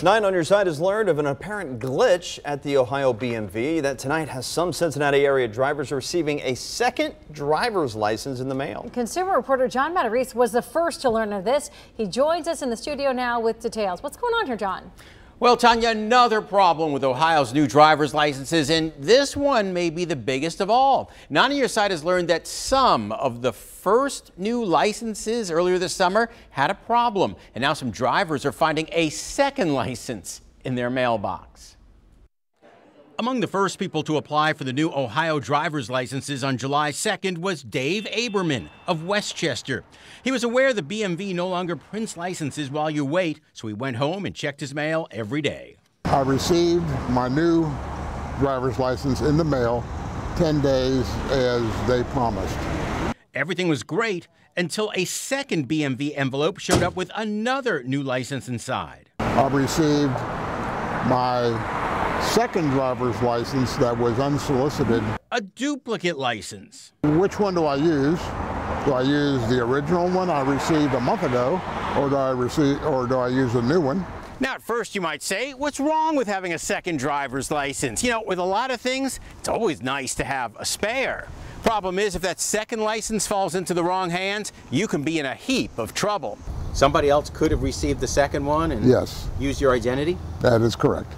9 on your side has learned of an apparent glitch at the Ohio BMV that tonight has some Cincinnati area drivers receiving a second driver's license in the mail. Consumer reporter John Matarese was the first to learn of this. He joins us in the studio now with details. What's going on here, John? Well, Tanya, another problem with Ohio's new driver's licenses, and this one may be the biggest of all. 9 on your side has learned that some of the first new licenses earlier this summer had a problem, and now some drivers are finding a second license in their mailbox. Among the first people to apply for the new Ohio driver's licenses on July 2nd was Dave Aberman of Westchester. He was aware the BMV no longer prints licenses while you wait, so he went home and checked his mail every day. I received my new driver's license in the mail 10 days as they promised. Everything was great until a second BMV envelope showed up with another new license inside. I received my second driver's license that was unsolicited. A duplicate license. Which one do I use? Do I use the original one I received a month ago, or do I use a new one? Now, at first you might say, what's wrong with having a second driver's license? You know, with a lot of things, it's always nice to have a spare. Problem is, if that second license falls into the wrong hands, you can be in a heap of trouble. Somebody else could have received the second one and used your identity? That is correct.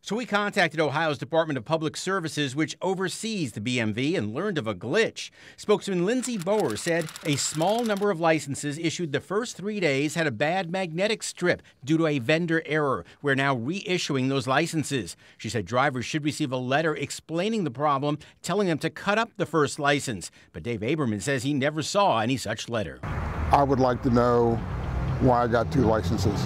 So we contacted Ohio's Department of Public Services, which oversees the BMV, and learned of a glitch. Spokesman Lindsay Bower said a small number of licenses issued the first 3 days had a bad magnetic strip due to a vendor error. We're now reissuing those licenses. She said drivers should receive a letter explaining the problem, telling them to cut up the first license. But Dave Aberman says he never saw any such letter. I would like to know why I got 2 licenses.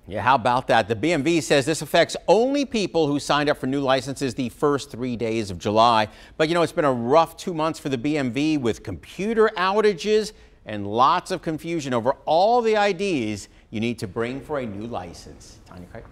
Yeah, how about that? The BMV says this affects only people who signed up for new licenses the first 3 days of July. But, you know, it's been a rough 2 months for the BMV with computer outages and lots of confusion over all the IDs you need to bring for a new license. Tanya Craig.